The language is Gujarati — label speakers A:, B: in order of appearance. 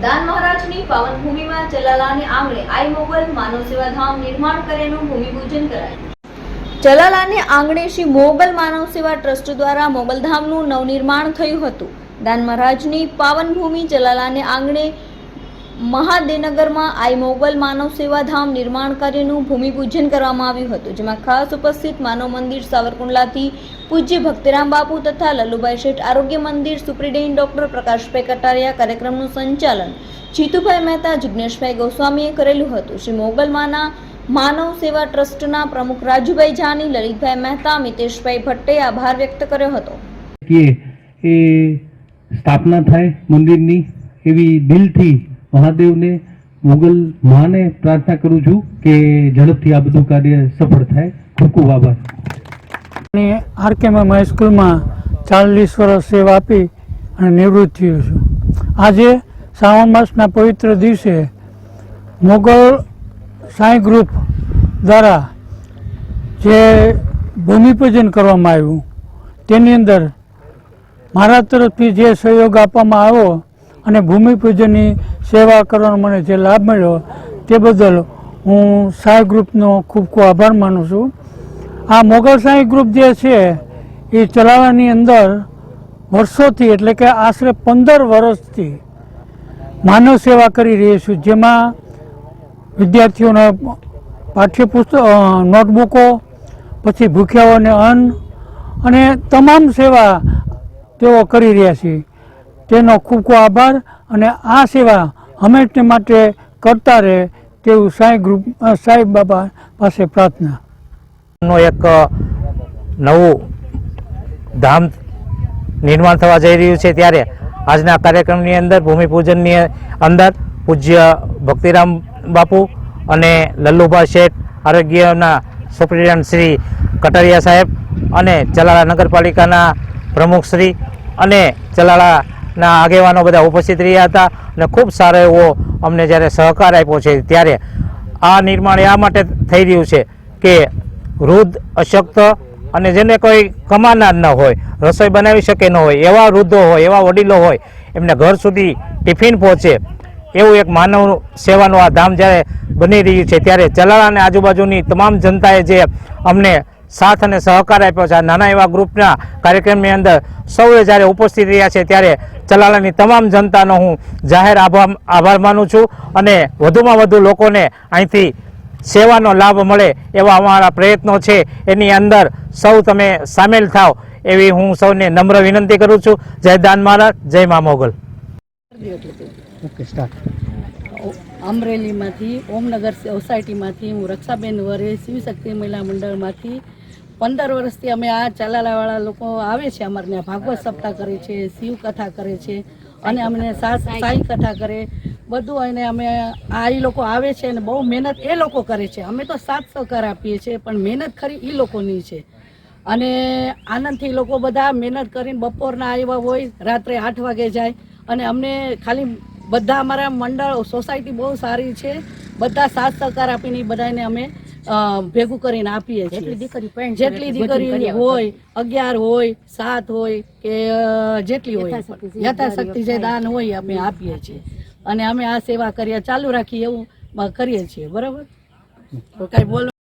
A: દાન મહારાજની પાવન ભૂમિમાં જલાલાને આંગણે આઈ મોગલ માનવ સેવાધામ નિર્માણ કર્યાનું ભૂમિપૂજન કરાયું। જલાલાને આંગણે શ્રી મોગલ માનવ સેવા ટ્રસ્ટ દ્વારા મોગલધામનું નવનિર્માણ થયું હતું। દાન મહારાજની પાવન ભૂમિ જલાલાને આંગણે મહાદેવનગરમાં આઈ મોગલ માનવ સેવાધામ નિર્માણ કાર્યનું ભૂમિપૂજન કરવામાં આવ્યું હતું, જેમાં ખાસ ઉપસ્થિત માનવ મંદિર સાવરકુંડલાથી પૂજ્ય ભક્તિરામ બાપુ તથા લલ્લુભાઈ શેઠ આરોગ્ય મંદિર સુપ્રિન્ટેન્ડન્ટ ડોક્ટર પ્રકાશભાઈ કટારિયા કાર્યક્રમનું સંચાલન જીતુભાઈ મહેતા જિગ્નેશભાઈ ગોસ્વામીએ કરેલું હતું। શ્રી મોગલમાના માનવ સેવા ટ્રસ્ટના પ્રમુખ રાજુભાઈ જાની, લલિતભાઈ મહેતા, મિતેશભાઈ ભટ્ટે આભાર વ્યક્ત કર્યો હતો।
B: એ સ્થાપના થાય મંદિરની એવી દિલથી મહાદેવને મોગલ માને પ્રાર્થના કરું છું કે ઝડપથી આ બધું કાર્ય સફળ થાય। ખૂબ ખૂબ આભાર।
C: આરકેએમ હાઈસ્કૂલમાં 40 વર્ષ સેવા આપી અને નિવૃત્ત થયો છું। આજે શ્રાવણ માસના પવિત્ર દિવસે મોગલ સાંઈ ગ્રુપ દ્વારા જે ભૂમિપૂજન કરવામાં આવ્યું તેની અંદર મારા તરફથી જે સહયોગ આપવામાં આવ્યો અને ભૂમિપૂજનની સેવા કરવાનો મને જે લાભ મળ્યો તે બદલ હું સાંઈ ગ્રુપનો ખૂબ ખૂબ આભાર માનું છું। આ મોગલ સાંઈ ગ્રુપ જે છે એ ચલાવવાની અંદર વર્ષોથી એટલે કે આશરે 15 વર્ષથી માનવ સેવા કરી રહી છું, જેમાં વિદ્યાર્થીઓના પાઠ્યપુસ્તક, નોટબુકો, પછી ભૂખ્યાઓને અન્ન અને તમામ સેવા તેઓ કરી રહ્યા છે। તેનો ખૂબ ખૂબ આભાર અને આ સેવા હંમેશા માટે કરતા રહે તેવું સાંઈ બાબા પાસે પ્રાર્થના।
D: એક નવું ધામ નિર્માણ થવા જઈ રહ્યું છે, ત્યારે આજના કાર્યક્રમની અંદર ભૂમિપૂજનની અંદર પૂજ્ય ભક્તિરામ બાપુ અને લલ્લુભાઈ શેઠ આરોગ્યના સુપ્રિન્ટેન્ડન્ટ શ્રી કટારિયા સાહેબ અને ચલાલા નગરપાલિકાના પ્રમુખ શ્રી અને ચલાલાના આગેવાનો બધા ઉપસ્થિત રહ્યા હતા અને ખૂબ સારો એવો અમને જ્યારે સહકાર આપ્યો છે। ત્યારે આ નિર્માણ આ માટે થઈ રહ્યું છે કે વૃદ્ધ, અશક્ત અને જેને કોઈ કમાનાર ન હોય, રસોઈ બનાવી શકે ન હોય, એવા વૃદ્ધો હોય, એવા વડીલો હોય, એમને ઘર સુધી ટિફિન પહોંચે એવું એક માનવ સેવાનું આ ધામ જ્યારે બની રહ્યું છે, ત્યારે ચલાલા અને આજુબાજુની તમામ જનતાએ જે અમને સાથ અને સહકાર આપ્યો છે, આ નાના એવા ગ્રુપના કાર્યક્રમની અંદર સૌએ જ્યારે ઉપસ્થિત રહ્યા છે, ત્યારે ચલાલાની તમામ જનતાનો હું જાહેર આભાર માનું છું અને વધુમાં વધુ લોકોને અહીંથી સેવાનો લાભ મળે એવા અમારા પ્રયત્નો છે, એની અંદર સૌ તમે સામેલ થાવ એવી હું સૌને નમ્ર વિનંતી કરું છું। જય દાન મહારાજ, જય મા મોગલ।
E: અમરેલીમાંથી ઓમનગર સોસાયટીમાંથી હું રક્ષાબેન વરે શિવશક્તિ મહિલા મંડળમાંથી 15 વર્ષથી અમે આ ચલાલાવાળા લોકો આવે છે, અમારે ત્યાં ભાગવત સપ્તાહ કરે છે, શિવ કથા કરે છે અને અમને સાંઈ કથા કરે બધું, અને અમે આ એ લોકો આવે છે અને બહુ મહેનત એ લોકો કરે છે। અમે તો સાથ સહકાર આપીએ છીએ પણ મહેનત ખરી એ લોકોની છે અને આનંદથી લોકો બધા મહેનત કરીને બપોરના આવ્યા હોય, રાત્રે 8 વાગે જાય અને અમને ખાલી બધા અમારા મંડળ સોસાયટી બહુ સારી છે, બધા સાથ સહકાર આપીને બધાને અમે ભેગું કરીને આપીએ છીએ। જેટલી દીકરી હોય, 11 હોય, 7 હોય કે જેટલી હોય, યથાશક્તિ જે દાન હોય અમે આપીએ છીએ અને અમે આ સેવા કરીએ ચાલુ રાખીએ એવું કરીએ છીએ। બરાબર, તો કઈ બોલો।